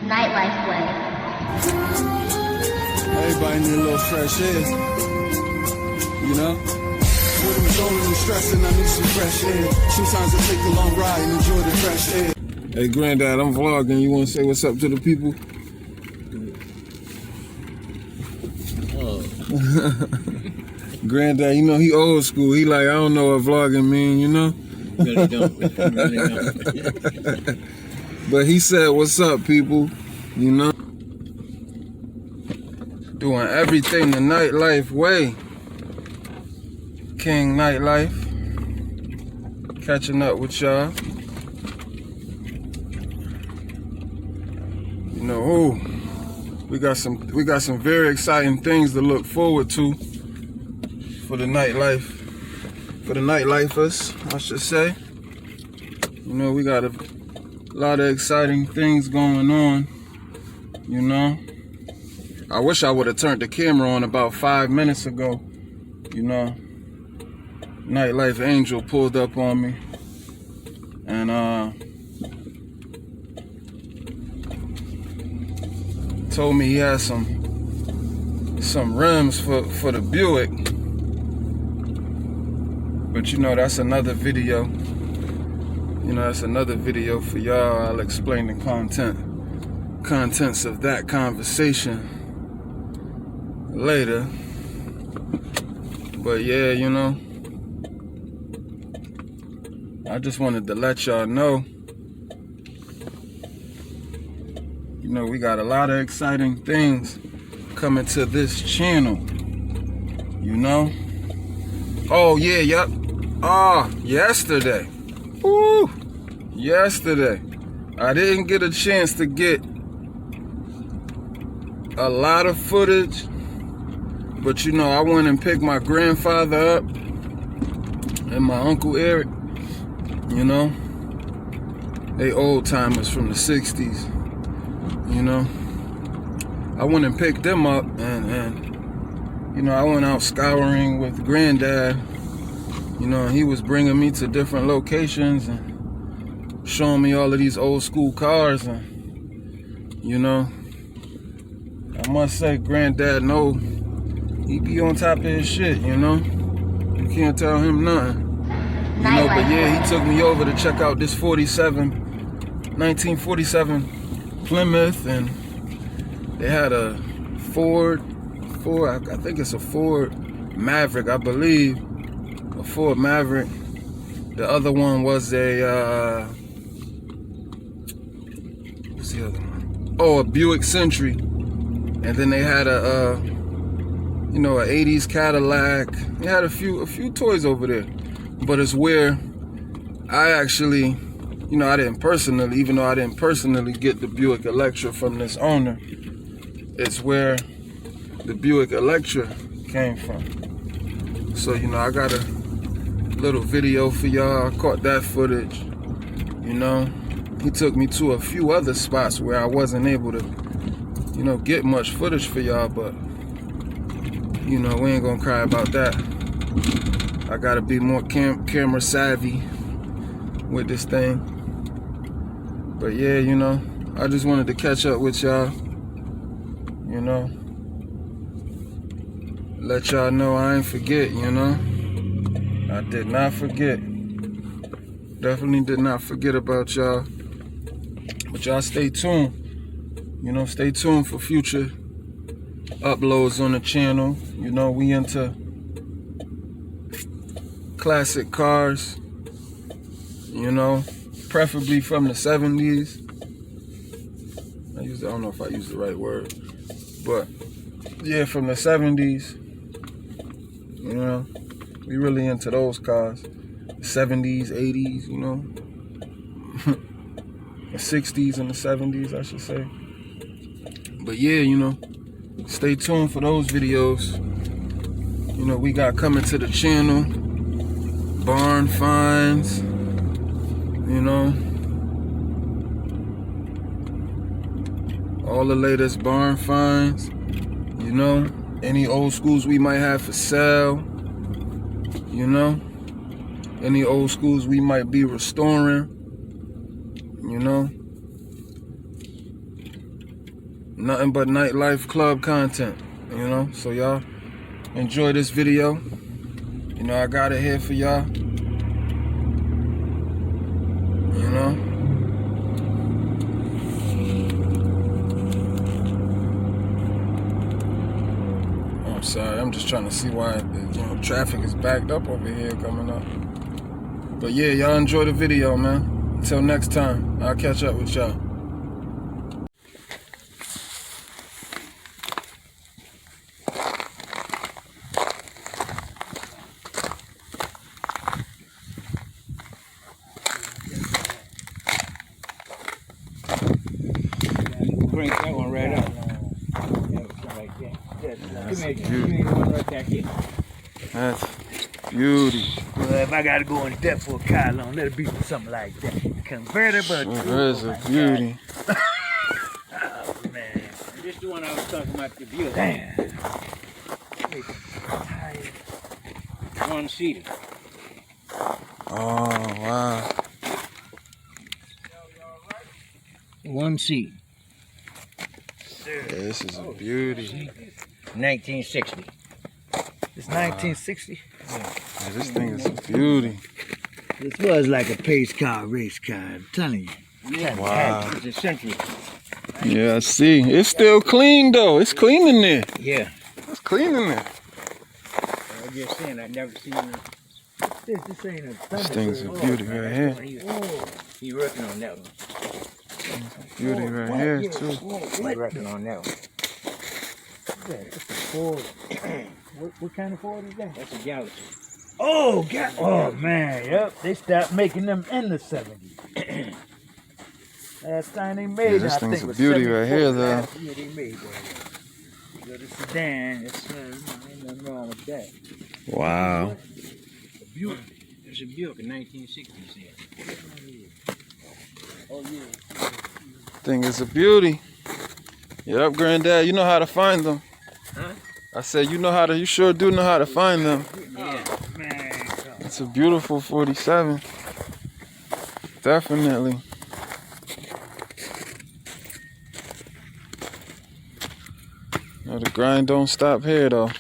Nightlife way. Everybody need a little fresh air, you know? When I'm going and stressing, I need some fresh air. Sometimes I take a long ride and enjoy the fresh air. Hey, Granddad, I'm vlogging. You want to say what's up to the people? Granddad, you know, he old school. He like, I don't know what vlogging mean, you know? Really don't. But he said, what's up, people? You know? Doing everything the nightlife way. King Nightlife. Catching up with y'all. You know, ooh, we got some very exciting things to look forward to for the nightlife. For the nightlifers, I should say. You know, we got a lot of exciting things going on, you know. I wish I would have turned the camera on about 5 minutes ago, you know. Nightlife Angel pulled up on me and told me he had some rims for the Buick. But you know, that's another video. You know, that's another video for y'all. I'll explain the contents of that conversation later. But yeah, you know, I just wanted to let y'all know, you know, we got a lot of exciting things coming to this channel, you know. Oh yeah, yep. Yesterday. Woo! Yesterday. I didn't get a chance to get a lot of footage, but you know, I went and picked my grandfather up and my Uncle Eric. You know, they old timers from the 60s. You know, I went and picked them up and you know, I went out scouring with Granddad. You know, he was bringing me to different locations and showing me all of these old school cars. And, you know, I must say, Granddad, no, he be on top of his shit, you know. You can't tell him nothing. You know, but yeah, he took me over to check out this 1947 Plymouth, and they had a Ford, I think it's a Ford Maverick, I believe. A Ford Maverick. The other one was a, what's the other one? Oh, a Buick Century. And then they had a, you know, an 80s Cadillac. They had a few toys over there. But it's where I actually, you know, even though I didn't personally get the Buick Electra from this owner, it's where the Buick Electra came from. So, you know, I got a little video for y'all. I caught that footage, you know. He took me to a few other spots where I wasn't able to, you know, get much footage for y'all, but, you know, we ain't gonna cry about that. I gotta be more camera savvy with this thing. But yeah, you know, I just wanted to catch up with y'all, you know. Let y'all know I ain't forget, you know. I did not forget. Definitely did not forget about y'all. But y'all stay tuned. You know, stay tuned for future uploads on the channel. You know, we into classic cars. You know, preferably from the 70s. I don't know if I used the right word. But yeah, from the 70s. You know, we really into those cars. 70s, 80s, you know. The 60s and the 70s, I should say. But yeah, you know, stay tuned for those videos. You know, we got coming to the channel, barn finds, you know. All the latest barn finds, you know. Any old schools we might have for sale, you know. Any old schools we might be restoring, you know. nothing but nightlife club content, you know. So y'all enjoy this video. You know, I got it here for y'all. You know. Oh, I'm sorry, I'm just trying to see why traffic is backed up over here coming up. But yeah, y'all enjoy the video, man. Until next time, I'll catch up with y'all. Crank that one right up. That's beauty. That's beauty. Well, if I gotta go in depth for a car loan, let it be for something like that. Convertible. That's a beauty. Oh man, this is the one I was talking about. The Buick. Damn. One seater. Oh wow. One seat. Yeah, this is a beauty. 1960. It's 1960. Yeah, this thing is a beauty. This was like a pace car, race car. I'm telling you. Wow. It's a century. Yeah, I see. It's still clean though. It's clean in there. Yeah. It's clean in there. I'm just saying, I've never seen it. This ain't a This thing's a beauty right here. He's working on that one. Beauty right here too. He's working on that one. It's a Ford. What kind of Ford is that? That's a Galaxy. Oh, man, yep. They stopped making them in the 70s. Last time they made it, This I thing's think a was beauty right here 74. though. Last year they made that. You go to sedan, ain't nothing wrong with that. Wow. A Buick. There's a Buick in 1960s here. Oh, yeah. Thing is a beauty. Yep, Granddad, you know how to find them. Huh? I said you sure do know how to find them. Yeah, man. It's a beautiful 47. Definitely. No, the grind don't stop here though.